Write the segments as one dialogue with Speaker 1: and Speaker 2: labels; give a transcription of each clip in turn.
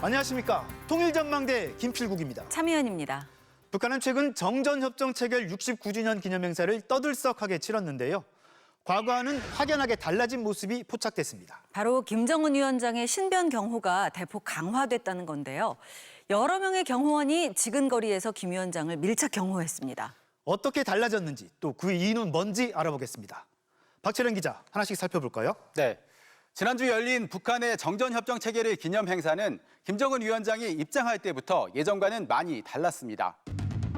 Speaker 1: 안녕하십니까. 통일전망대 김필국입니다.
Speaker 2: 참여연입니다.
Speaker 1: 북한은 최근 정전협정 체결 69주년 기념행사를 떠들썩하게 치렀는데요. 과거와는 확연하게 달라진 모습이 포착됐습니다.
Speaker 2: 바로 김정은 위원장의 신변 경호가 대폭 강화됐다는 건데요. 여러 명의 경호원이 지근거리에서 김 위원장을 밀착 경호했습니다.
Speaker 1: 어떻게 달라졌는지 또 그 이유는 뭔지 알아보겠습니다. 박철현 기자, 하나씩 살펴볼까요?
Speaker 3: 네. 지난주 열린 북한의 정전협정 체결의 기념 행사는 김정은 위원장이 입장할 때부터 예전과는 많이 달랐습니다.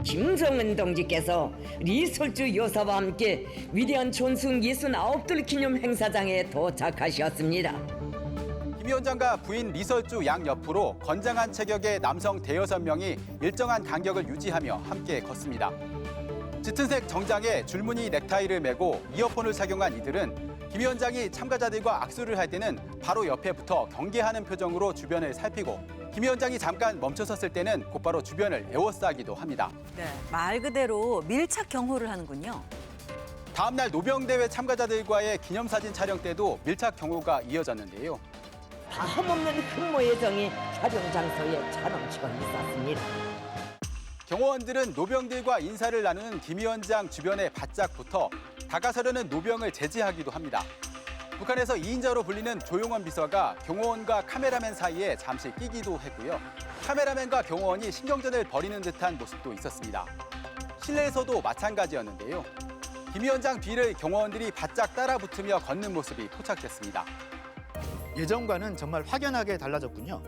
Speaker 4: 김정은 동지께서 리설주 여사와 함께 위대한 존숭 69돌 기념 행사장에 도착하셨습니다.
Speaker 3: 김 위원장과 부인 리설주 양 옆으로 건장한 체격의 남성 대여섯 명이 일정한 간격을 유지하며 함께 걷습니다. 짙은색 정장에 줄무늬 넥타이를 메고 이어폰을 착용한 이들은 김 위원장이 참가자들과 악수를 할 때는 바로 옆에 붙어 경계하는 표정으로 주변을 살피고 김 위원장이 잠깐 멈춰섰을 때는 곧바로 주변을 에워싸기도 합니다.
Speaker 2: 네, 말 그대로 밀착 경호를 하는군요.
Speaker 3: 다음 날 노병대회 참가자들과의 기념사진 촬영 때도 밀착 경호가 이어졌는데요.
Speaker 4: 다함없는 흠모의 정이 촬영 장소에 차넘치고 있었습니다.
Speaker 3: 경호원들은 노병들과 인사를 나누는 김 위원장 주변에 바짝 붙어 다가서려는 노병을 제지하기도 합니다. 북한에서 2인자로 불리는 조용원 비서가 경호원과 카메라맨 사이에 잠시 끼기도 했고요. 카메라맨과 경호원이 신경전을 벌이는 듯한 모습도 있었습니다. 실내에서도 마찬가지였는데요. 김 위원장 뒤를 경호원들이 바짝 따라붙으며 걷는 모습이 포착됐습니다.
Speaker 1: 예전과는 정말 확연하게 달라졌군요.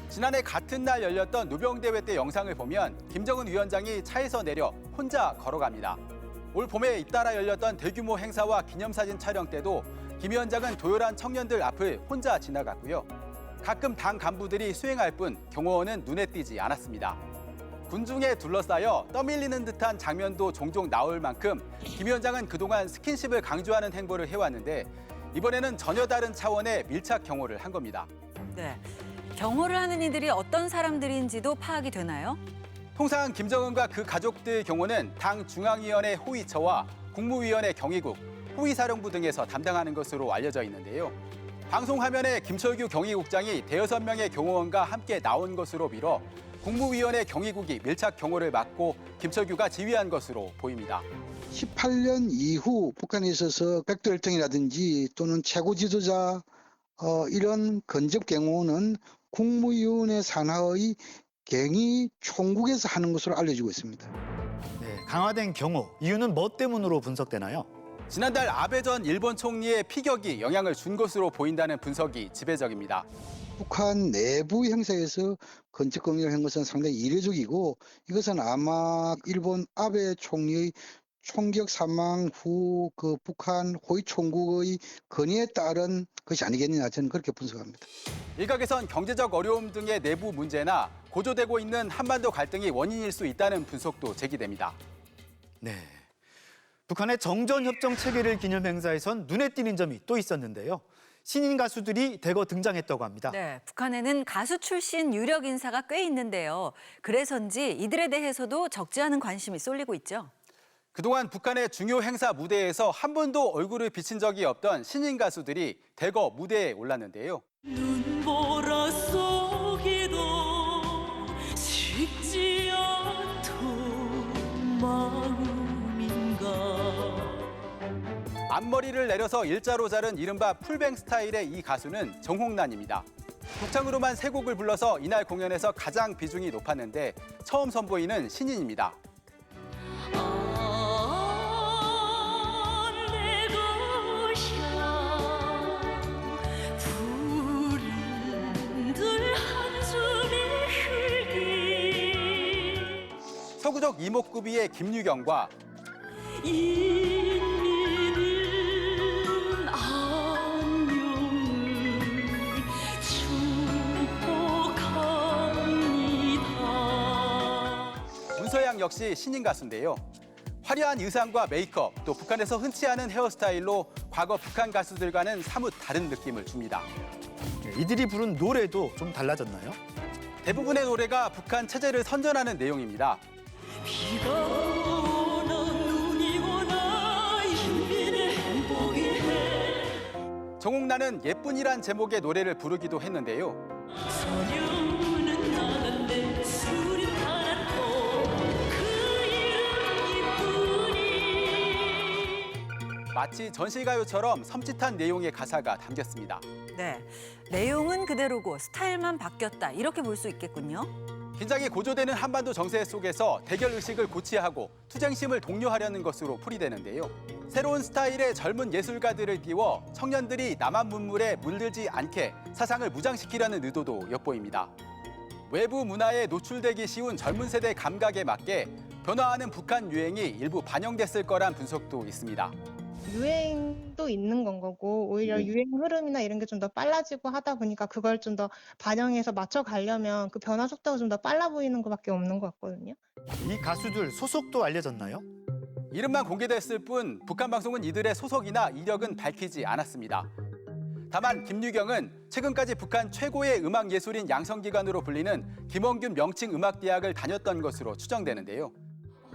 Speaker 3: 지난해 같은 날 열렸던 노병대회 때 영상을 보면 김정은 위원장이 차에서 내려 혼자 걸어갑니다. 올 봄에 잇따라 열렸던 대규모 행사와 기념사진 촬영 때도 김 위원장은 도열한 청년들 앞을 혼자 지나갔고요. 가끔 당 간부들이 수행할 뿐 경호원은 눈에 띄지 않았습니다. 군중에 둘러싸여 떠밀리는 듯한 장면도 종종 나올 만큼 김 위원장은 그동안 스킨십을 강조하는 행보를 해왔는데 이번에는 전혀 다른 차원의 밀착 경호를 한 겁니다.
Speaker 2: 네, 경호를 하는 이들이 어떤 사람들인지도 파악이 되나요?
Speaker 3: 통상 김정은과 그 가족들 경호는 당 중앙위원회 호위처와 국무위원회 경위국, 호위사령부 등에서 담당하는 것으로 알려져 있는데요. 방송 화면에 김철규 경위국장이 대여섯 명의 경호원과 함께 나온 것으로 미뤄 국무위원회 경위국이 밀착 경호를 맡고 김철규가 지휘한 것으로 보입니다.
Speaker 5: 18년 이후 북한에 있어서 백두혈통이라든지 또는 최고 지도자 이런 건접 경호는 국무위원회 산하의 경위 총국에서 하는 것으로 알려지고 있습니다.
Speaker 1: 네, 강화된 경호, 이유는 뭐 때문으로 분석되나요?
Speaker 3: 지난달 아베 전 일본 총리의 피격이 영향을 준 것으로 보인다는 분석이 지배적입니다.
Speaker 5: 북한 내부 행사에서 건축 공격을 한 것은 상당히 이례적이고 이것은 아마 일본 아베 총리의 총격 사망 후 그 북한 호위 총국의 건의에 따른 것이 아니겠느냐 저는 그렇게 분석합니다.
Speaker 3: 일각에선 경제적 어려움 등의 내부 문제나 고조되고 있는 한반도 갈등이 원인일 수 있다는 분석도 제기됩니다.
Speaker 1: 네, 북한의 정전협정 체결을 기념 행사에선 눈에 띄는 점이 또 있었는데요. 신인 가수들이 대거 등장했다고 합니다.
Speaker 2: 네, 북한에는 가수 출신 유력 인사가 꽤 있는데요. 그래서인지 이들에 대해서도 적지 않은 관심이 쏠리고 있죠.
Speaker 3: 그동안 북한의 중요 행사 무대에서 한 번도 얼굴을 비친 적이 없던 신인 가수들이 대거 무대에 올랐는데요.
Speaker 6: 눈보라 속에도 식지 않던 마음인가.
Speaker 3: 앞머리를 내려서 일자로 자른 이른바 풀뱅 스타일의 이 가수는 정홍란입니다. 독창으로만 세 곡을 불러서 이날 공연에서 가장 비중이 높았는데 처음 선보이는 신인입니다. 서구적 이목구비의 김유경과
Speaker 6: 인민은 안녕을 축복합니다.
Speaker 3: 문서양 역시 신인 가수인데요. 화려한 의상과 메이크업, 또 북한에서 흔치 않은 헤어스타일로 과거 북한 가수들과는 사뭇 다른 느낌을 줍니다.
Speaker 1: 네, 이들이 부른 노래도 좀 달라졌나요?
Speaker 3: 대부분의 노래가 북한 체제를 선전하는 내용입니다.
Speaker 6: 비가 오나 눈이 오나 인민의 행복이 해.
Speaker 3: 정홍란은 예쁜이란 제목의 노래를 부르기도 했는데요.
Speaker 6: 소녀는
Speaker 3: 마치 전시가요처럼 섬찟한 내용의 가사가 담겼습니다.
Speaker 2: 네, 내용은 그대로고 스타일만 바뀌었다 이렇게 볼 수 있겠군요.
Speaker 3: 긴장이 고조되는 한반도 정세 속에서 대결 의식을 고취하고 투쟁심을 독려하려는 것으로 풀이되는데요. 새로운 스타일의 젊은 예술가들을 띄워 청년들이 남한 문물에 물들지 않게 사상을 무장시키려는 의도도 엿보입니다. 외부 문화에 노출되기 쉬운 젊은 세대 감각에 맞게 변화하는 북한 유행이 일부 반영됐을 거란 분석도 있습니다.
Speaker 7: 유행도 있는 건 거고 오히려 유행 흐름이나 이런 게 좀 더 빨라지고 하다 보니까 그걸 좀 더 반영해서 맞춰가려면 그 변화 속도가 좀 더 빨라 보이는 것밖에 없는 것 같거든요.
Speaker 1: 이 가수들 소속도 알려졌나요?
Speaker 3: 이름만 공개됐을 뿐 북한 방송은 이들의 소속이나 이력은 밝히지 않았습니다. 다만 김유경은 최근까지 북한 최고의 음악 예술인 양성기관으로 불리는 김원균 명칭음악대학을 다녔던 것으로 추정되는데요.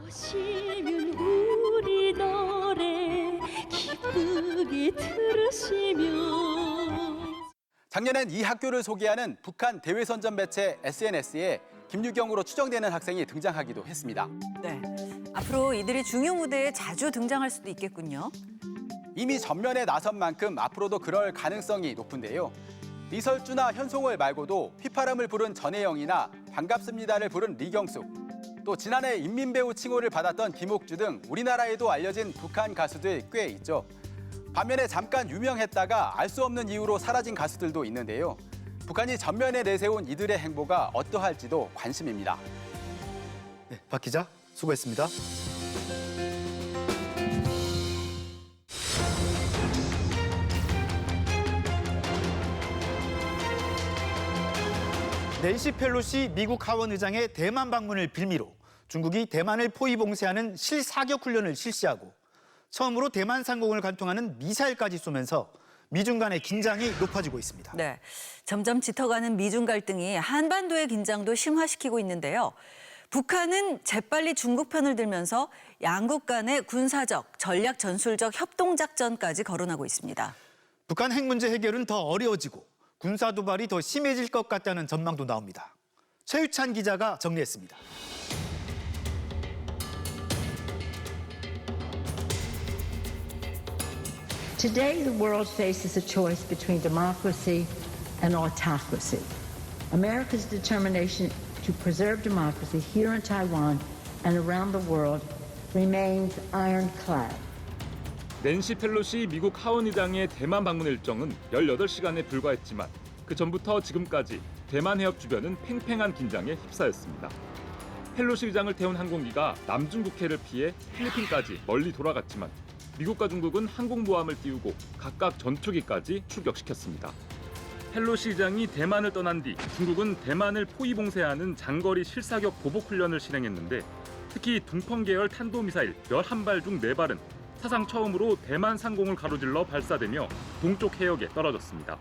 Speaker 6: 오시면 우리 노래 기쁘게 들으시면
Speaker 3: 작년엔 이 학교를 소개하는 북한 대외선전 매체 SNS에 김유경으로 추정되는 학생이 등장하기도 했습니다.
Speaker 2: 네, 앞으로 이들이 중요 무대에 자주 등장할 수도 있겠군요.
Speaker 3: 이미 전면에 나선 만큼 앞으로도 그럴 가능성이 높은데요. 리설주나 현송월 말고도 휘파람을 부른 전혜영이나 반갑습니다를 부른 리경숙, 또 지난해 인민배우 칭호를 받았던 김옥주 등 우리나라에도 알려진 북한 가수들 꽤 있죠. 반면에 잠깐 유명했다가 알 수 없는 이유로 사라진 가수들도 있는데요. 북한이 전면에 내세운 이들의 행보가 어떠할지도 관심입니다.
Speaker 1: 네, 박 기자 수고했습니다. 낸시 펠로시 미국 하원 의장의 대만 방문을 빌미로 중국이 대만을 포위 봉쇄하는 실사격 훈련을 실시하고 처음으로 대만 상공을 관통하는 미사일까지 쏘면서 미중 간의 긴장이 높아지고 있습니다.
Speaker 2: 네, 점점 짙어가는 미중 갈등이 한반도의 긴장도 심화시키고 있는데요. 북한은 재빨리 중국 편을 들면서 양국 간의 군사적, 전략 전술적 협동작전까지 거론하고 있습니다.
Speaker 1: 북한 핵 문제 해결은 더 어려워지고 군사 도발이 더 심해질 것 같다는 전망도 나옵니다. 최유찬 기자가 정리했습니다.
Speaker 8: Today, the world faces a choice between democracy and autocracy. America's determination to preserve democracy here in Taiwan and around the world remains ironclad.
Speaker 9: 낸시 펠로시 미국 하원의장의 대만 방문 일정은 18시간에 불과했지만 그 전부터 지금까지 대만 해협 주변은 팽팽한 긴장에 휩싸였습니다. 펠로시 의장을 태운 항공기가 남중국해를 피해 필리핀까지 멀리 돌아갔지만 미국과 중국은 항공모함을 띄우고 각각 전투기까지 출격시켰습니다. 펠로시 의장이 대만을 떠난 뒤 중국은 대만을 포위 봉쇄하는 장거리 실사격 보복 훈련을 실행했는데 특히 둥펑 계열 탄도미사일 11발 중 4발은 사상 처음으로 대만 상공을 가로질러 발사되며 동쪽 해역에 떨어졌습니다.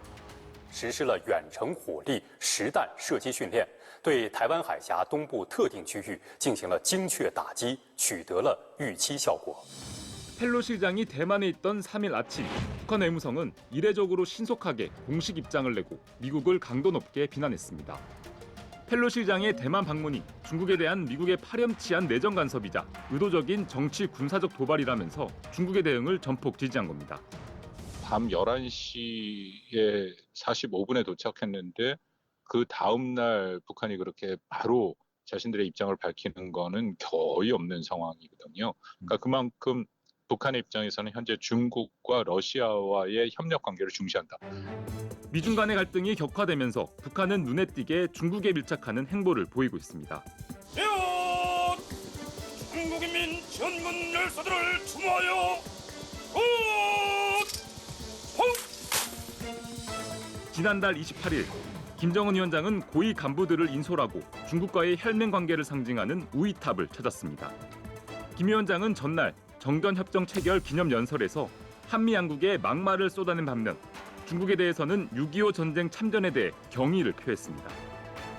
Speaker 10: 实施了远程火力实弹射击训练，对台湾海峡东部特定区域进行了精确打击，取得了预期效果。
Speaker 9: 펠로시 의장이 대만에 있던 3일 아침, 북한 외무성은 이례적으로 신속하게 공식 입장을 내고 미국을 강도 높게 비난했습니다. 펠로시 의장의 대만 방문이 중국에 대한 미국의 파렴치한 내정 간섭이자 의도적인 정치 군사적 도발이라면서 중국의 대응을 전폭 지지한 겁니다.
Speaker 11: 밤 11시에 45분에 도착했는데 그 다음 날 북한이 그렇게 바로 자신들의 입장을 밝히는 거는 거의 없는 상황이거든요. 그러니까 그만큼 북한의 입장에서는 현재 중국과 러시아와의 협력 관계를 중시한다.
Speaker 9: 미중 간의 갈등이 격화되면서 북한은 눈에 띄게 중국에 밀착하는 행보를 보이고 있습니다.
Speaker 12: 중국인민 전문 열사들을 추모하여
Speaker 9: 지난달 28일 김정은 위원장은 고위 간부들을 인솔하고 중국과의 혈맹 관계를 상징하는 우이탑을 찾았습니다. 김 위원장은 전날 정전협정 체결 기념 연설에서 한미 양국에 막말을 쏟아낸 반면 중국에 대해서는 6.25 전쟁 참전에 대해 경의를 표했습니다.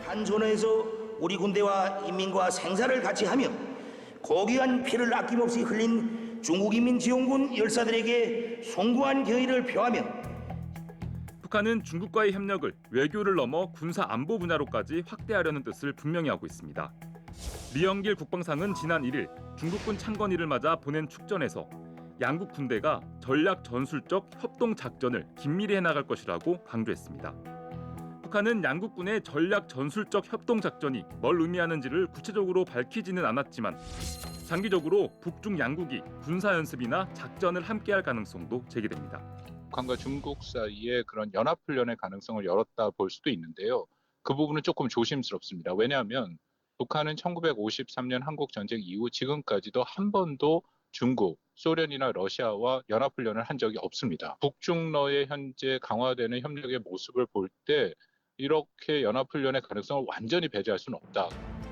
Speaker 13: 한전에서 우리 군대와 인민과 생사를 같이 하며 고귀한 피를 아낌없이 흘린 중국인민지원군 열사들에게 숭고한 경의를 표하며
Speaker 9: 북한은 중국과의 협력을 외교를 넘어 군사 안보 분야로까지 확대하려는 뜻을 분명히 하고 있습니다. 리영길 국방상은 지난 1일 중국군 창건일을 맞아 보낸 축전에서 양국 군대가 전략 전술적 협동 작전을 긴밀히 해나갈 것이라고 강조했습니다. 북한은 양국군의 전략 전술적 협동 작전이 뭘 의미하는지를 구체적으로 밝히지는 않았지만 장기적으로 북중 양국이 군사 연습이나 작전을 함께할 가능성도 제기됩니다.
Speaker 11: 북한과 중국 사이에 그런 연합훈련의 가능성을 열었다 볼 수도 있는데요. 그 부분은 조금 조심스럽습니다. 왜냐하면 북한은 1953년 한국전쟁 이후 지금까지도 한 번도 중국, 소련이나 러시아와 연합훈련을 한 적이 없습니다. 북중러의 현재 강화되는 협력의 모습을 볼 때 이렇게 연합훈련의 가능성을 완전히 배제할 수는 없다.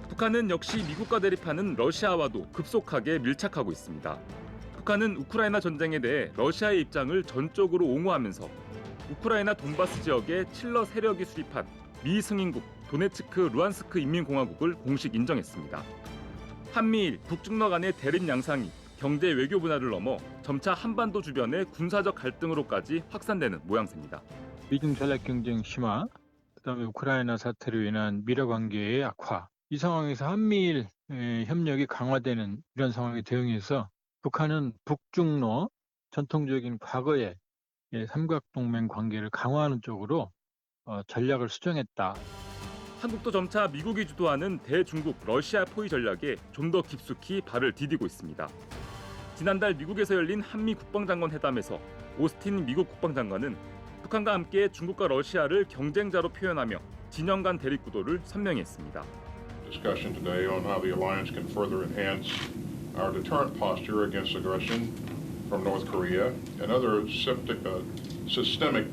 Speaker 9: 북한은 역시 미국과 대립하는 러시아와도 급속하게 밀착하고 있습니다. 북한은 우크라이나 전쟁에 대해 러시아의 입장을 전적으로 옹호하면서 우크라이나 돈바스 지역에 칠러 세력이 수립한 미승인국 도네츠크 루안스크 인민공화국을 공식 인정했습니다. 한미일, 북중러 간의 대립 양상이 경제 외교 분야를 넘어 점차 한반도 주변의 군사적 갈등으로까지 확산되는 모양새입니다.
Speaker 14: 미중 전략 경쟁 심화, 그다음에 우크라이나 사태로 인한 미러 관계의 악화, 이 상황에서 한미일 협력이 강화되는 이런 상황에 대응해서 북한은 북중러 전통적인 과거의 삼각동맹 관계를 강화하는 쪽으로 전략을 수정했다.
Speaker 9: 한국도 점차 미국이 주도하는 대중국 러시아 포위 전략에 좀 더 깊숙이 발을 디디고 있습니다. 지난달 미국에서 열린 한미 국방장관 회담에서 오스틴 미국 국방장관은 북한과 함께 중국과 러시아를 경쟁자로 표현하며 진영 간 대립 구도를 선명히 했습니다.
Speaker 15: Discussion today on how the alliance can further enhance our deterrent posture against aggression from North Korea and other systemic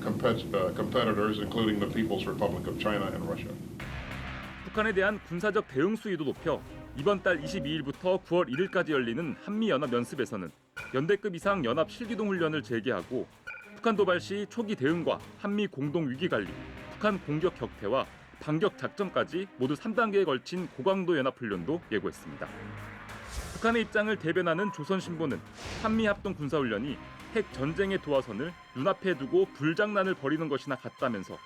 Speaker 15: competitors, including the People's Republic of China and Russia.
Speaker 9: 북한에 대한 군사적 대응 수위도 높여 이번 달 22일부터 9월 1일까지 열리는 한미연합연습에서는 연대급 이상 연합 실기동 훈련을 재개하고 북한 도발 시 초기 대응과 한미 공동 위기 관리, 북한 공격 격퇴와 반격 작전까지 모두 3단계에 걸친 고강도 연합 훈련도 예고했습니다. 북한의 입장을 대변하는 조선신보는 한미 합동 군사훈련이 핵 전쟁의 도화선을 눈앞에 두고 불장난을 벌이는 것이나 같다면서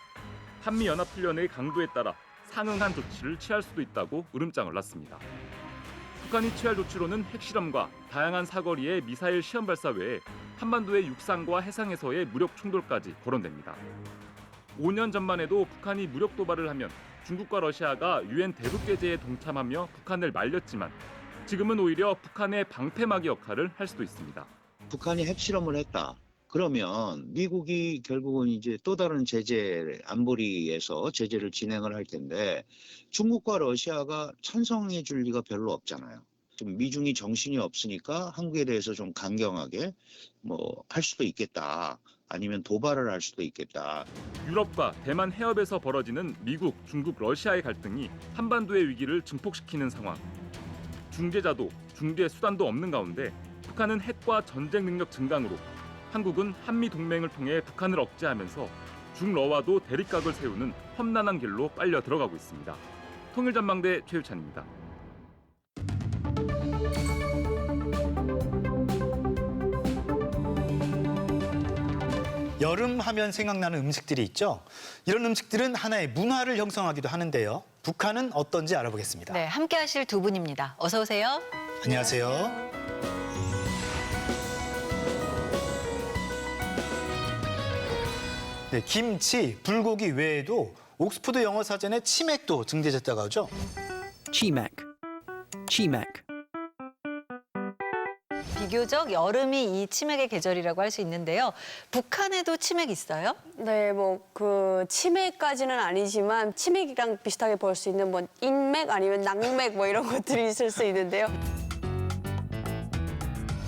Speaker 9: 한미 연합 훈련의 강도에 따라 상응한 조치를 취할 수도 있다고 으름장을 놨습니다. 북한이 취할 조치로는 핵실험과 다양한 사거리의 미사일 시험 발사 외에 한반도의 육상과 해상에서의 무력 충돌까지 거론됩니다. 5년 전만 해도 북한이 무력 도발을 하면 중국과 러시아가 유엔 대북제재에 동참하며 북한을 말렸지만 지금은 오히려 북한의 방패막이 역할을 할 수도 있습니다.
Speaker 16: 북한이 핵실험을 했다. 그러면 미국이 결국은 이제 또 다른 제재, 안보리에서 제재를 진행을 할 텐데 중국과 러시아가 찬성해 줄 리가 별로 없잖아요. 좀 미중이 정신이 없으니까 한국에 대해서 좀 강경하게 할 수도 있겠다. 아니면 도발을 할 수도 있겠다.
Speaker 9: 유럽과 대만 해협에서 벌어지는 미국, 중국, 러시아의 갈등이 한반도의 위기를 증폭시키는 상황. 중재자도 중재 수단도 없는 가운데 북한은 핵과 전쟁 능력 증강으로 한국은 한미 동맹을 통해 북한을 억제하면서 중러와도 대립각을 세우는 험난한 길로 빨려 들어가고 있습니다. 통일전망대 최유찬입니다.
Speaker 1: 여름 하면 생각나는 음식들이 있죠. 이런 음식들은 하나의 문화를 형성하기도 하는데요. 북한은 어떤지 알아보겠습니다.
Speaker 2: 네, 함께 하실 두 분입니다. 어서 오세요.
Speaker 1: 안녕하세요. 네, 김치, 불고기 외에도 옥스퍼드 영어 사전에 치맥도 등재됐다고 하죠.
Speaker 17: 치맥.
Speaker 2: 비교적 여름이 이 치맥의 계절이라고 할 수 있는데요. 북한에도 치맥 있어요?
Speaker 18: 네, 치맥까지는 아니지만 치맥이랑 비슷하게 볼 수 있는 인맥 아니면 낙맥 이런 것들이 있을 수 있는데요.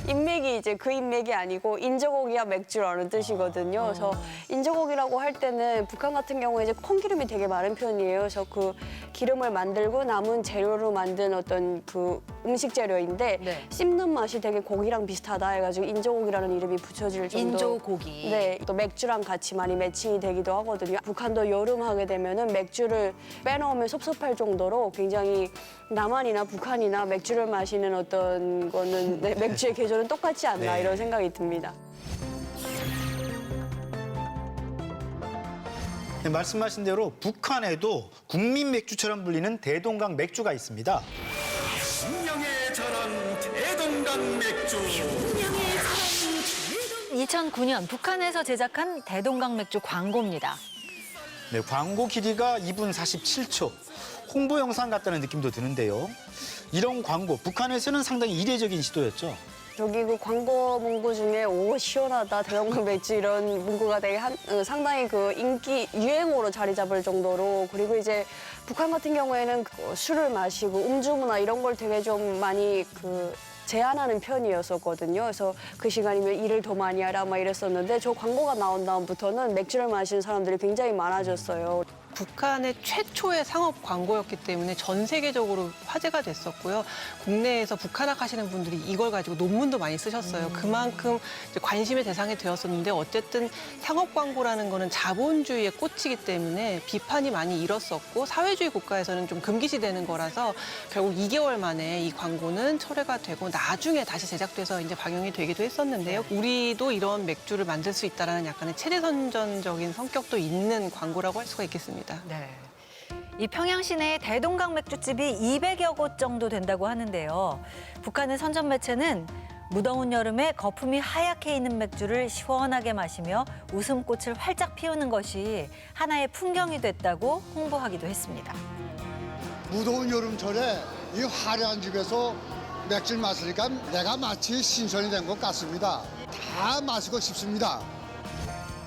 Speaker 18: 인맥이 이제 그 인맥이 아니고 인조고기와 맥주라는 뜻이거든요. 그래서 인조고기라고 할 때는 북한 같은 경우에 이제 콩기름이 되게 많은 편이에요. 그래서 그 기름을 만들고 남은 재료로 만든 어떤 그 음식 재료인데 씹는 맛이 되게 고기랑 비슷하다 해가지고 인조고기라는 이름이 붙여질 정도.
Speaker 2: 인조고기.
Speaker 18: 네, 또 맥주랑 같이 많이 매칭이 되기도 하거든요. 북한도 여름 하게 되면은 맥주를 빼놓으면 섭섭할 정도로 굉장히 남한이나 북한이나 맥주를 마시는 어떤 거는 맥주의 계절은 똑같지 않나 이런 생각이 듭니다.
Speaker 1: 네, 말씀하신 대로 북한에도 국민 맥주처럼 불리는 대동강 맥주가 있습니다.
Speaker 12: 신명의 자랑 대동강 맥주.
Speaker 2: 2009년 북한에서 제작한 대동강 맥주 광고입니다.
Speaker 1: 네, 광고 길이가 2분 47초. 홍보 영상 같다는 느낌도 드는데요. 이런 광고, 북한에서는 상당히 이례적인 시도였죠.
Speaker 18: 저기 그 광고 문구 중에 오 시원하다 대동강 맥주 이런 문구가 되게 상당히 그 인기 유행어로 자리 잡을 정도로, 그리고 이제 북한 같은 경우에는 그 술을 마시고 음주 문화 이런 걸 되게 좀 많이 그 제한하는 편이었었거든요. 그래서 그 시간이면 일을 더 많이 하라 막 이랬었는데, 저 광고가 나온 다음부터는 맥주를 마시는 사람들이 굉장히 많아졌어요.
Speaker 17: 북한의 최초의 상업 광고였기 때문에 전 세계적으로 화제가 됐었고요. 국내에서 북한학 하시는 분들이 이걸 가지고 논문도 많이 쓰셨어요. 그만큼 이제 관심의 대상이 되었었는데, 어쨌든 상업 광고라는 거는 자본주의의 꽃이기 때문에 비판이 많이 일었었고, 사회주의 국가에서는 좀 금기시되는 거라서 결국 2개월 만에 이 광고는 철회가 되고 나중에 다시 제작돼서 이제 방영이 되기도 했었는데요. 우리도 이런 맥주를 만들 수 있다라는 약간의 체제선전적인 성격도 있는 광고라고 할 수가 있겠습니다.
Speaker 2: 네. 이 평양 시내에 대동강 맥주집이 200여 곳 정도 된다고 하는데요. 북한의 선전 매체는 무더운 여름에 거품이 하얗게 있는 맥주를 시원하게 마시며 웃음꽃을 활짝 피우는 것이 하나의 풍경이 됐다고 홍보하기도 했습니다.
Speaker 19: 무더운 여름철에 이 화려한 집에서 맥주를 마시니까 내가 마치 신선이 된 것 같습니다. 다 마시고 싶습니다.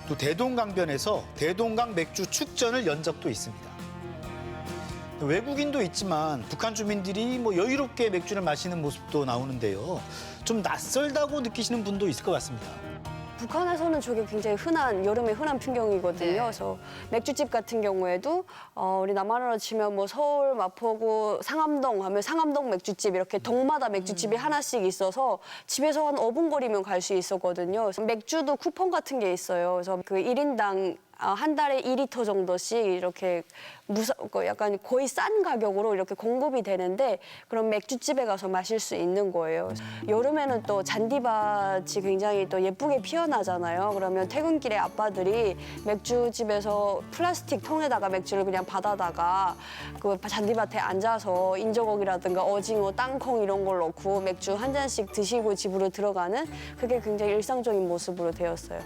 Speaker 1: 또 대동강변에서 대동강 맥주 축전을 연 적도 있습니다. 외국인도 있지만 북한 주민들이 뭐 여유롭게 맥주를 마시는 모습도 나오는데요. 좀 낯설다고 느끼시는 분도 있을 것 같습니다.
Speaker 18: 북한에서는 저게 굉장히 흔한, 여름에 흔한 풍경이거든요. 그래서 맥주집 같은 경우에도 우리 남한으로 치면 뭐 서울, 마포구, 상암동 하면 상암동 맥주집, 이렇게 동마다 맥주집이 하나씩 있어서 집에서 한 5분 거리면 갈 수 있었거든요. 그래서 맥주도 쿠폰 같은 게 있어요. 그래서 그 1인당 한 달에 2리터 정도씩 이렇게 약간 거의 싼 가격으로 이렇게 공급이 되는데, 그런 맥주집에 가서 마실 수 있는 거예요. 그래서 여름에는 또 잔디밭이 굉장히 또 예쁘게 피어나잖아요. 그러면 퇴근길에 아빠들이 맥주집에서 플라스틱 통에다가 맥주를 그냥 받아다가 그 잔디밭에 앉아서 인조고기라든가 오징어, 땅콩 이런 걸 넣고 맥주 한 잔씩 드시고 집으로 들어가는, 그게 굉장히 일상적인 모습으로 되었어요.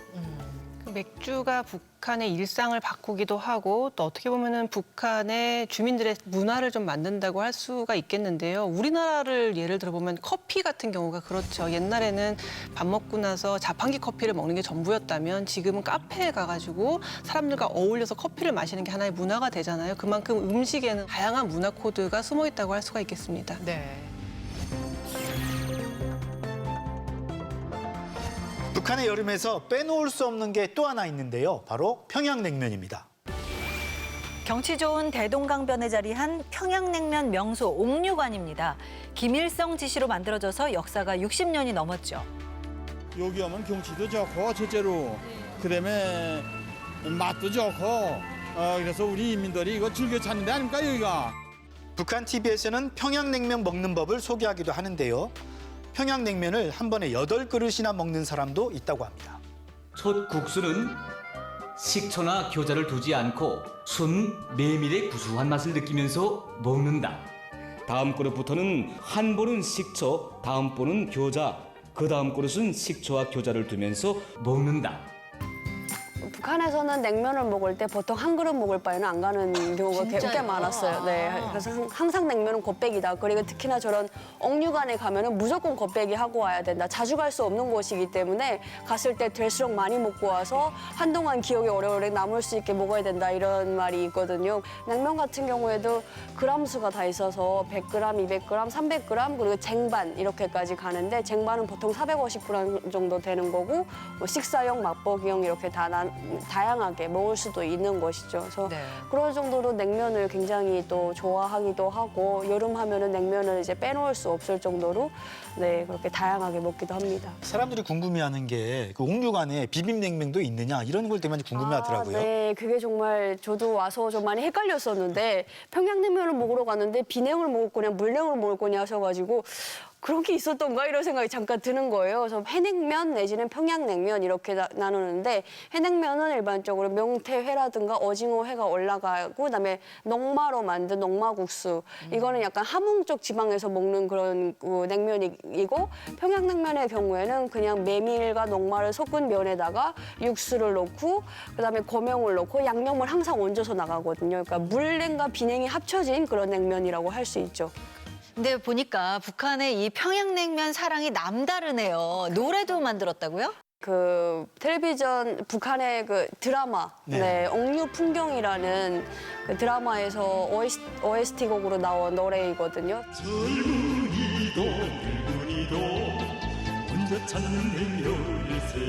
Speaker 17: 맥주가 북한의 일상을 바꾸기도 하고, 또 어떻게 보면은 북한의 주민들의 문화를 좀 만든다고 할 수가 있겠는데요. 우리나라를 예를 들어보면 커피 같은 경우가 그렇죠. 옛날에는 밥 먹고 나서 자판기 커피를 먹는 게 전부였다면, 지금은 카페에 가가지고 사람들과 어울려서 커피를 마시는 게 하나의 문화가 되잖아요. 그만큼 음식에는 다양한 문화 코드가 숨어 있다고 할 수가 있겠습니다.
Speaker 2: 네.
Speaker 1: 북한의 여름에서 빼놓을 수 없는 게 또 하나 있는데요. 바로 평양냉면입니다.
Speaker 2: 경치 좋은 대동강변에 자리한 평양냉면 명소 옥류관입니다. 김일성 지시로 만들어져서 역사가 60년이 넘었죠.
Speaker 20: 여기 오면 경치도 좋고 첫째로, 그다음에 맛도 좋고, 그래서 우리 인민들이 이거 즐겨 찾는 데 아닙니까 여기가.
Speaker 1: 북한 TV에서는 평양냉면 먹는 법을 소개하기도 하는데요. 평양냉면을 한 번에 8그릇이나 먹는 사람도 있다고 합니다.
Speaker 21: 첫 국수는 식초나 겨자를 두지 않고 순 메밀의 구수한 맛을 느끼면서 먹는다. 다음 그릇부터는 한 볼은 식초, 다음 볼은 겨자, 그 다음 그릇은 식초와 겨자를 두면서 먹는다.
Speaker 18: 북한에서는 냉면을 먹을 때 보통 한 그릇 먹을 바에는 안 가는 경우가 꽤 많았어요. 네, 그래서 항상 냉면은 곱빼기다. 그리고 특히나 저런 옥류관에 가면은 무조건 곱빼기 하고 와야 된다. 자주 갈 수 없는 곳이기 때문에 갔을 때 될수록 많이 먹고 와서 한동안 기억에 오래오래 남을 수 있게 먹어야 된다, 이런 말이 있거든요. 냉면 같은 경우에도 그람 수가 다 있어서 100g, 200g, 300g, 그리고 쟁반 이렇게까지 가는데, 쟁반은 보통 450g 정도 되는 거고, 뭐 식사용, 맛보기용 이렇게 다양하게 먹을 수도 있는 것이죠. 그래서 그럴 정도로 냉면을 굉장히 또 좋아하기도 하고, 여름 하면은 냉면을 이제 빼놓을 수 없을 정도로 그렇게 다양하게 먹기도 합니다.
Speaker 1: 사람들이 궁금해하는 게 그 옥류관에 비빔냉면도 있느냐, 이런 걸 되게 많이 궁금해하더라고요.
Speaker 18: 네, 그게 정말 저도 와서 좀 많이 헷갈렸었는데, 평양냉면을 먹으러 갔는데 비냉을 먹을 거냐 물냉을 먹을 거냐 하셔가지고 그런 게 있었던가 이런 생각이 잠깐 드는 거예요. 그래서 해냉면 내지는 평양냉면 이렇게 나누는데 해냉면은 일반적으로 명태회라든가 오징어회가 올라가고 그다음에 녹마로 만든 녹마국수 이거는 약간 함흥 쪽 지방에서 먹는 그런 냉면이고 평양냉면의 경우에는 그냥 메밀과 녹마를 섞은 면에다가 육수를 넣고 그다음에 고명을 넣고 양념을 항상 얹어서 나가거든요. 그러니까 물냉과 비냉이 합쳐진 그런 냉면이라고 할 수 있죠.
Speaker 2: 근데 보니까 북한의 이 평양냉면 사랑이 남다르네요. 노래도 만들었다고요?
Speaker 18: 그 텔레비전 북한의 그 드라마 네, 억류 풍경이라는 그 드라마에서 OST 곡으로 나온 노래이거든요.
Speaker 12: 젊은이도 늙은이도 혼자 찾는 냉면일세.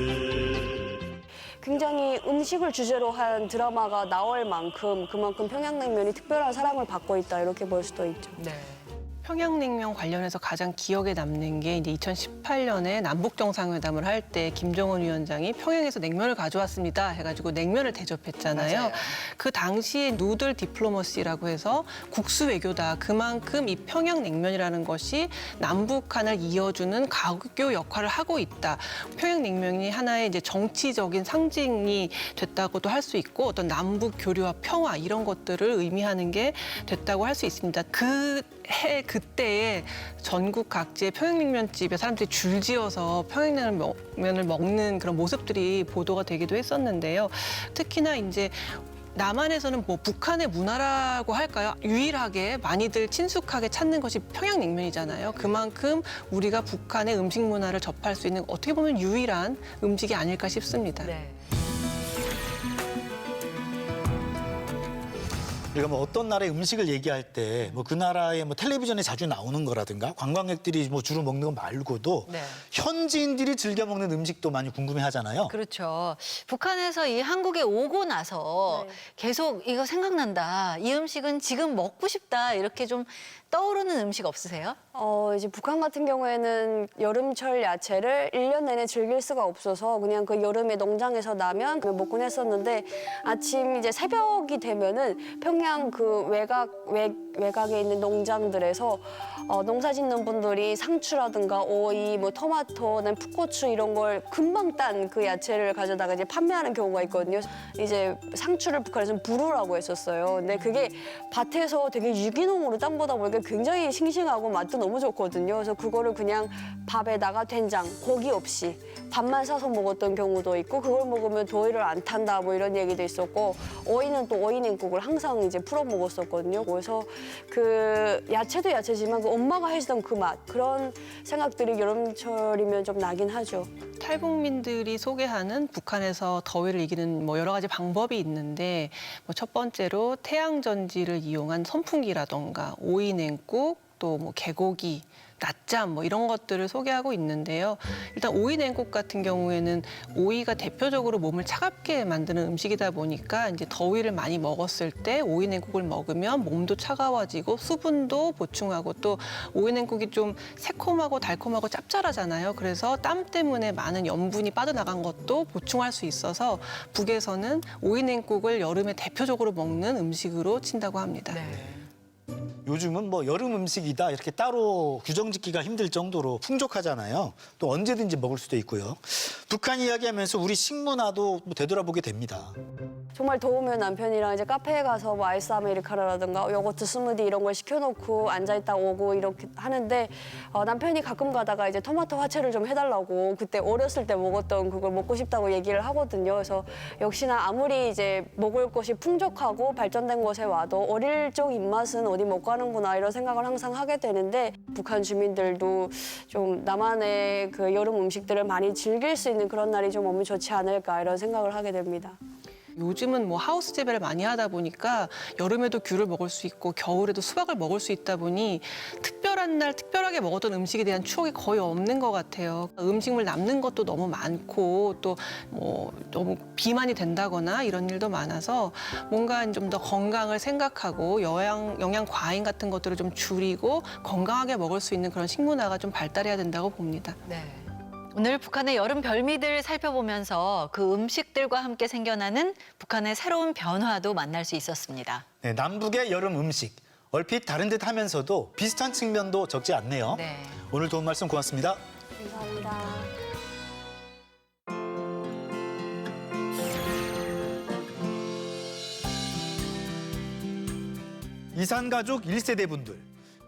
Speaker 18: 굉장히 음식을 주제로 한 드라마가 나올 만큼 그만큼 평양냉면이 특별한 사랑을 받고 있다 이렇게 볼 수도 있죠.
Speaker 17: 네. 평양냉면 관련해서 가장 기억에 남는 게 이제 2018년에 남북 정상회담을 할 때 김정은 위원장이 평양에서 냉면을 가져왔습니다 해가지고 냉면을 대접했잖아요.
Speaker 2: 맞아요.
Speaker 17: 그 당시에 누들 디플로머시라고 해서 국수 외교다. 그만큼 이 평양냉면이라는 것이 남북한을 이어주는 가교 역할을 하고 있다. 평양냉면이 하나의 이제 정치적인 상징이 됐다고도 할 수 있고 어떤 남북 교류와 평화 이런 것들을 의미하는 게 됐다고 할 수 있습니다. 그때에 전국 각지의 평양냉면집에 사람들이 줄지어서 평양냉면을 먹는 그런 모습들이 보도가 되기도 했었는데요. 특히나 이제 남한에서는 뭐 북한의 문화라고 할까요? 유일하게 많이들 친숙하게 찾는 것이 평양냉면이잖아요. 그만큼 우리가 북한의 음식 문화를 접할 수 있는 어떻게 보면 유일한 음식이 아닐까 싶습니다.
Speaker 2: 네.
Speaker 1: 우리가 뭐 어떤 나라의 음식을 얘기할 때 뭐 그 나라의 뭐 텔레비전에 자주 나오는 거라든가 관광객들이 뭐 주로 먹는 거 말고도
Speaker 2: 네.
Speaker 1: 현지인들이 즐겨 먹는 음식도 많이 궁금해하잖아요.
Speaker 2: 그렇죠. 북한에서 이 한국에 오고 나서 계속 이거 생각난다. 이 음식은 지금 먹고 싶다. 이렇게 좀 떠오르는 음식 없으세요?
Speaker 18: 이제 북한 같은 경우에는 여름철 야채를 1년 내내 즐길 수가 없어서 그냥 그 여름에 농장에서 나면 그냥 먹곤 했었는데 아침 이제 새벽이 되면은 평양 그 외곽에 있는 농장들에서 농사 짓는 분들이 상추라든가 오이, 뭐 토마토, 풋고추 이런 걸 금방 딴 그 야채를 가져다가 이제 판매하는 경우가 있거든요. 이제 상추를 북한에서는 부루라고 했었어요. 근데 그게 밭에서 되게 유기농으로 딴 거다 보니까 굉장히 싱싱하고 맛도 너무 좋거든요. 그래서 그거를 그냥 밥에다가 된장, 고기 없이 밥만 싸서 먹었던 경우도 있고 그걸 먹으면 더위를 안 탄다 뭐 이런 얘기도 있었고 오이는 또 오이 냉국을 항상 이제 풀어 먹었었거든요. 그래서 그 야채도 야채지만 그 엄마가 해주던 그 맛 그런 생각들이 여름철이면 좀 나긴 하죠.
Speaker 17: 탈북민들이 소개하는 북한에서 더위를 이기는 뭐 여러 가지 방법이 있는데 뭐 첫 번째로 태양전지를 이용한 선풍기라던가 오이 냉국 또 뭐 개고기 낮잠 뭐 이런 것들을 소개하고 있는데요. 일단 오이 냉국 같은 경우에는 오이가 대표적으로 몸을 차갑게 만드는 음식이다 보니까 이제 더위를 많이 먹었을 때 오이 냉국을 먹으면 몸도 차가워지고 수분도 보충하고 또 오이 냉국이 좀 새콤하고 달콤하고 짭짤하잖아요. 그래서 땀 때문에 많은 염분이 빠져나간 것도 보충할 수 있어서 북에서는 오이 냉국을 여름에 대표적으로 먹는 음식으로 친다고 합니다.
Speaker 1: 요즘은 뭐 여름 음식이다 이렇게 따로 규정짓기가 힘들 정도로 풍족하잖아요. 또 언제든지 먹을 수도 있고요. 북한 이야기하면서 우리 식문화도 뭐 되돌아보게 됩니다.
Speaker 18: 정말 더우면 남편이랑 이제 카페에 가서 뭐 아이스 아메리카노라든가 요거트 스무디 이런 걸 시켜놓고 앉아있다 오고 이렇게 하는데 남편이 가끔 가다가 이제 토마토 화채를 좀 해달라고 그때 어렸을 때 먹었던 그걸 먹고 싶다고 얘기를 하거든요. 그래서 역시나 아무리 이제 먹을 것이 풍족하고 발전된 곳에 와도 어릴 적 입맛은 어디 못 가는구나 이런 생각을 항상 하게 되는데 북한 주민들도 좀 남한의 그 여름 음식들을 많이 즐길 수 있는 그런 날이 좀 오면 좋지 않을까 이런 생각을 하게 됩니다.
Speaker 17: 요즘은 뭐 하우스 재배를 많이 하다 보니까 여름에도 귤을 먹을 수 있고 겨울에도 수박을 먹을 수 있다 보니 특별한 날 특별하게 먹었던 음식에 대한 추억이 거의 없는 것 같아요. 음식물 남는 것도 너무 많고 또 뭐 너무 비만이 된다거나 이런 일도 많아서 뭔가 좀 더 건강을 생각하고 영양 과잉 같은 것들을 좀 줄이고 건강하게 먹을 수 있는 그런 식문화가 좀 발달해야 된다고 봅니다.
Speaker 2: 네. 오늘 북한의 여름 별미들 살펴보면서 그 음식들과 함께 생겨나는 북한의 새로운 변화도 만날 수 있었습니다.
Speaker 1: 네, 남북의 여름 음식. 얼핏 다른 듯 하면서도 비슷한 측면도 적지 않네요.
Speaker 2: 네.
Speaker 1: 오늘 도움 말씀 고맙습니다.
Speaker 18: 감사합니다.
Speaker 1: 이산가족 1세대 분들.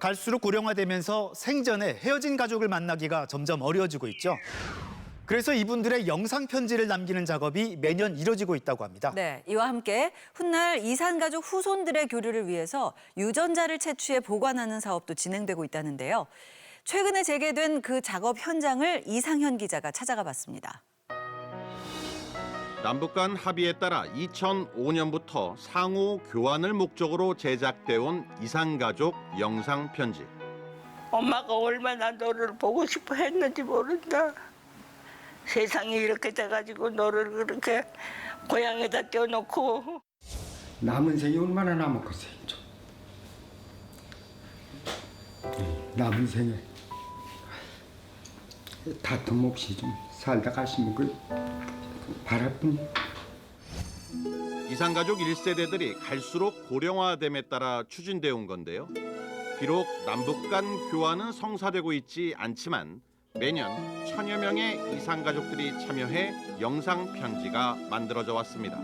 Speaker 1: 갈수록 고령화되면서 생전에 헤어진 가족을 만나기가 점점 어려워지고 있죠. 그래서 이분들의 영상 편지를 남기는 작업이 매년 이뤄지고 있다고 합니다.
Speaker 2: 네, 이와 함께 훗날 이산가족 후손들의 교류를 위해서 유전자를 채취해 보관하는 사업도 진행되고 있다는데요. 최근에 재개된 그 작업 현장을 이상현 기자가 찾아가 봤습니다.
Speaker 4: 남북 간 합의에 따라 2005년부터 상호 교환을 목적으로 제작돼 온 이산가족 영상 편지.
Speaker 22: 엄마가 얼마나 너를 보고 싶어 했는지 모른다. 세상이 이렇게 돼가지고 너를 그렇게 고향에다 떼어놓고.
Speaker 23: 남은 생이 얼마나 남았겠어요. 남은 생에 다툼 없이 좀 살다 가시면 그 바랄 뿐이에요.
Speaker 4: 이산가족 1세대들이 갈수록 고령화됨에 따라 추진돼 온 건데요. 비록 남북 간 교환은 성사되고 있지 않지만 매년 1000여 명의 이산가족들이 참여해 영상 편지가 만들어져 왔습니다.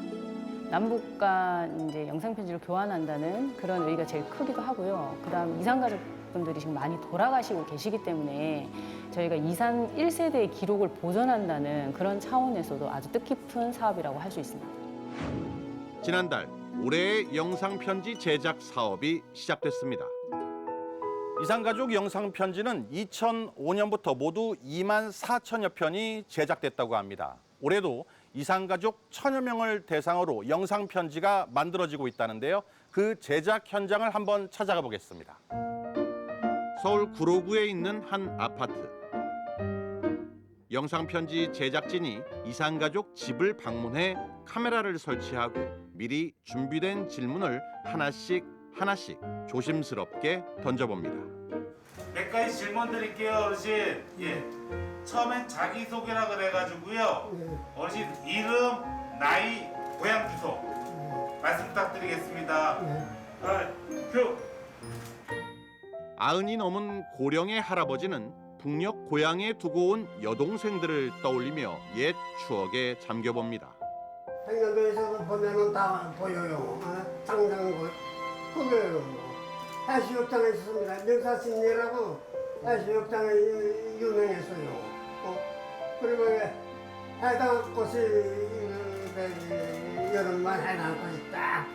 Speaker 24: 남북 간 이제 영상 편지를 교환한다는 그런 의의가 제일 크기도 하고요. 그다음 이산가족분들이 지금 많이 돌아가시고 계시기 때문에 저희가 이산 1세대의 기록을 보존한다는 그런 차원에서도 아주 뜻깊은 사업이라고 할 수 있습니다.
Speaker 4: 지난달 올해의 영상 편지 제작 사업이 시작됐습니다. 이산가족 영상 편지는 2005년부터 모두 2만 4천여 편이 제작됐다고 합니다. 올해도 이산가족 1000여 명을 대상으로 영상 편지가 만들어지고 있다는데요. 그 제작 현장을 한번 찾아가 보겠습니다. 서울 구로구에 있는 한 아파트. 영상 편지 제작진이 이산가족 집을 방문해 카메라를 설치하고 미리 준비된 질문을 하나씩 조심스럽게 던져봅니다.
Speaker 25: 몇 가지 질문 드릴게요, 어르신. 예. 처음엔 자기소개라 그래가지고요. 어르신 이름, 나이, 고향 주소 말씀 부탁드리겠습니다. 큐.
Speaker 4: 90이 넘은 고령의 할아버지는 북녘 고향에 두고 온 여동생들을 떠올리며 옛 추억에 잠겨봅니다.
Speaker 26: 행정도에서 보면은 다 보여요. 당장 보여요. 해수욕장에 있었습니다. 명사신이라고 해수욕장에 유명했어요. 그리고 해당 곳이 여름만 해당 곳이 딱.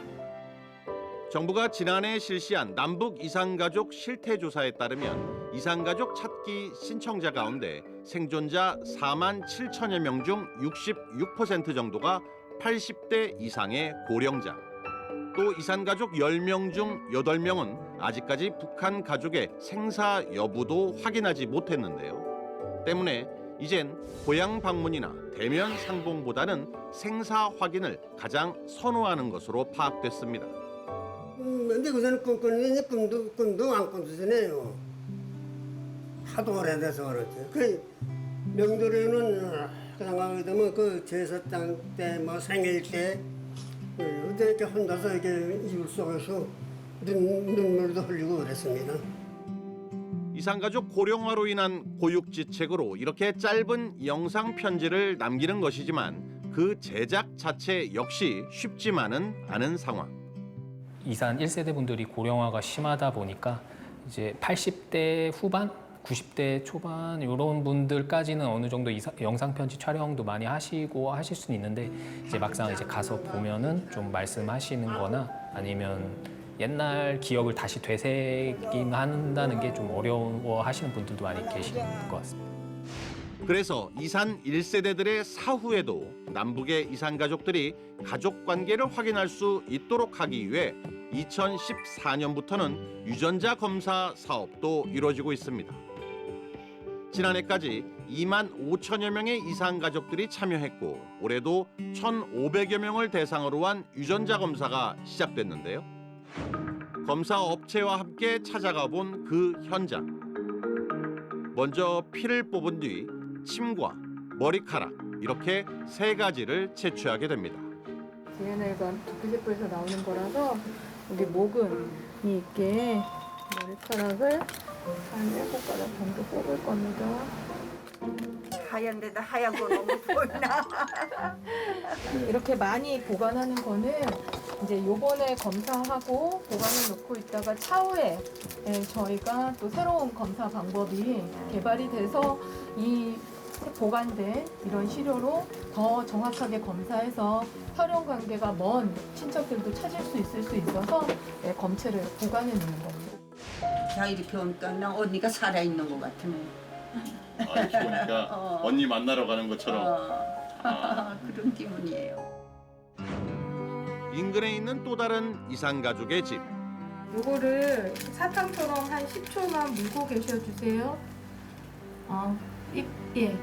Speaker 4: 정부가 지난해 실시한 남북 이산가족 실태조사에 따르면 이산가족 찾기 신청자 가운데 생존자 4만 7천여 명 중 66% 정도가 80대 이상의 고령자. 또 이산가족 10명 중 8명은 아직까지 북한 가족의 생사 여부도 확인하지 못했는데요. 때문에 이젠 고향 방문이나 대면 상봉보다는 생사 확인을 가장 선호하는 것으로 파악됐습니다.
Speaker 26: 근데 그전에 꿈꾸는 꿈도 안 꾼다잖아요. 하도 오래돼서 그렇지. 그 명절에는 생각하게 되면 그 제사장 때, 뭐 생일 때, 이렇게 혼자서 이렇게 이불 속에서 눈물도 흘리고 그랬습니다.
Speaker 4: 이산가족 고령화로 인한 고육지책으로 이렇게 짧은 영상 편지를 남기는 것이지만 그 제작 자체 역시 쉽지만은 않은 상황.
Speaker 27: 이산 1세대 분들이 고령화가 심하다 보니까 이제 80대 후반, 90대 초반 이런 분들까지는 어느 정도 영상 편지 촬영도 많이 하시고 하실 수는 있는데 이제 막상 이제 가서 보면은 좀 말씀하시는거나 아니면 옛날 기억을 다시 되새김한다는 게 좀 어려워하시는 분들도 많이 계시는 것 같습니다.
Speaker 4: 그래서 이산 1세대들의 사후에도 남북의 이산가족들이 가족관계를 확인할 수 있도록 하기 위해 2014년부터는 유전자 검사 사업도 이루어지고 있습니다. 지난해까지 2만 5천여 명의 이산가족들이 참여했고 올해도 1,500여 명을 대상으로 한 유전자 검사가 시작됐는데요. 검사 업체와 함께 찾아가 본 그 현장. 먼저 피를 뽑은 뒤 침과 머리카락 이렇게 3가지를 채취하게 됩니다.
Speaker 3: DNA가 두피세포에서 나오는 거라서 우리 모근이 있게 머리카락을 한 7가닥 정도 뽑을 겁니다.
Speaker 5: 하얀 데다 하얀 거 너무 보이나?
Speaker 3: 이렇게 많이 보관하는 거는 이제 요번에 검사하고 보관해 놓고 있다가 차후에 저희가 또 새로운 검사 방법이 개발이 돼서 이 보관된 이런 시료로 더 정확하게 검사해서 혈연 관계가 먼 친척들도 찾을 수 있을 수 있어서 검체를 보관해 놓는 겁니다.
Speaker 5: 자 이렇게 오니까 나 언니가 살아있는 것 같으네.
Speaker 4: 이렇게 보니까 언니 만나러 가는 것처럼.
Speaker 5: 그런 기분이에요.
Speaker 4: 인근에 있는 또 다른 이산 가족의 집.
Speaker 3: 요거를 사탕처럼 한 10초만 물고 계셔주세요.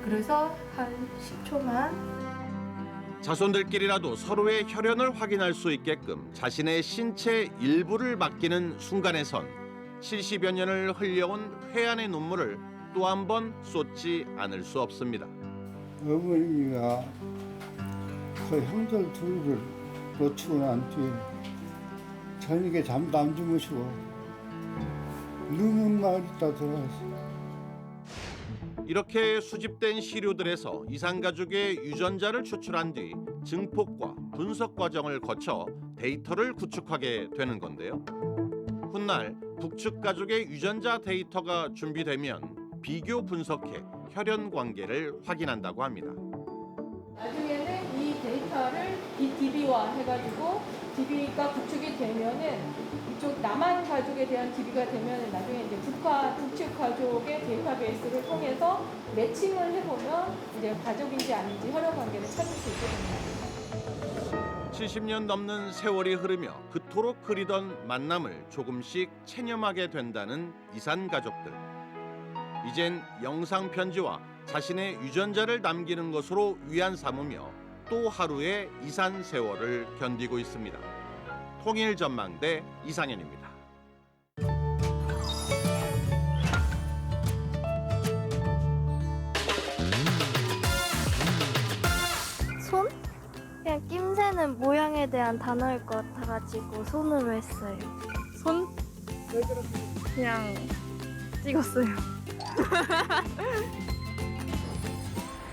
Speaker 3: 그래서 한 10초만.
Speaker 4: 자손들끼리라도 서로의 혈연을 확인할 수 있게끔 자신의 신체 일부를 맡기는 순간에 선 70여 년을 흘려온 회한의 눈물을 또 한 번 쏟지 않을 수 없습니다.
Speaker 19: 어머니가 그 형들 둘을 놓치고 난 뒤에 저녁에 잠도 안 주무시고 누군 마을 있다 돌아왔어요.
Speaker 4: 이렇게 수집된 시료들에서 이산 가족의 유전자를 추출한 뒤 증폭과 분석 과정을 거쳐 데이터를 구축하게 되는 건데요. 훗날 북측 가족의 유전자 데이터가 준비되면 비교 분석해 혈연 관계를 확인한다고 합니다.
Speaker 3: 나중에는 이 데이터를 이 DB화 해가지고 DB가 구축이 되면은 이쪽 남한 가족에 대한 DB가 되면은 나중에 이제 북측 가족의 데이터베이스를 통해서 매칭을 해보면 이제 가족인지 아닌지 혈연 관계를 찾을 수 있게 됩니다.
Speaker 4: 70년 넘는 세월이 흐르며 그토록 그리던 만남을 조금씩 체념하게 된다는 이산 가족들. 이젠 영상 편지와 자신의 유전자를 남기는 것으로 위안 삼으며 또 하루의 이산 세월을 견디고 있습니다. 통일전망대 이상현입니다.
Speaker 6: 손? 그냥 낌새는 모양에 대한 단어일 것 같아가지고 손으로 했어요. 손? 왜 그렇게? 그냥 찍었어요.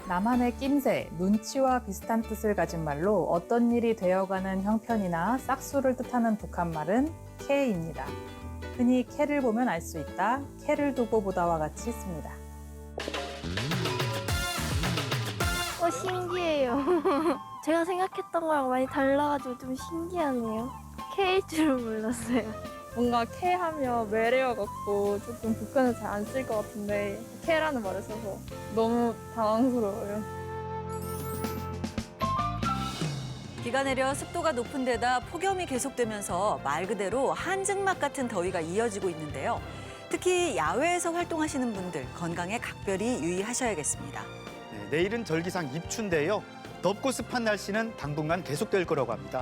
Speaker 7: 나만의 낌새, 눈치와 비슷한 뜻을 가진 말로 어떤 일이 되어가는 형편이나 싹수를 뜻하는 북한말은 캐입니다. 흔히 캐를 보면 알 수 있다, 캐를 두고 보다와 같이 씁니다.
Speaker 6: 신기해요. 제가 생각했던 거랑 많이 달라가지고 좀 신기하네요. 캐일 줄은 몰랐어요. 뭔가 캐하면 외래어 같고 조금 북한은 잘 안 쓸 것 같은데 캐라는 말을 써서 너무 당황스러워요.
Speaker 2: 비가 내려 습도가 높은 데다 폭염이 계속되면서 말 그대로 한증막 같은 더위가 이어지고 있는데요. 특히 야외에서 활동하시는 분들 건강에 각별히 유의하셔야겠습니다.
Speaker 1: 네, 내일은 절기상 입추인데요. 덥고 습한 날씨는 당분간 계속될 거라고 합니다.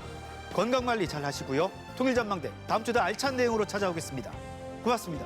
Speaker 1: 건강관리 잘 하시고요. 통일전망대 다음 주도 알찬 내용으로 찾아오겠습니다. 고맙습니다.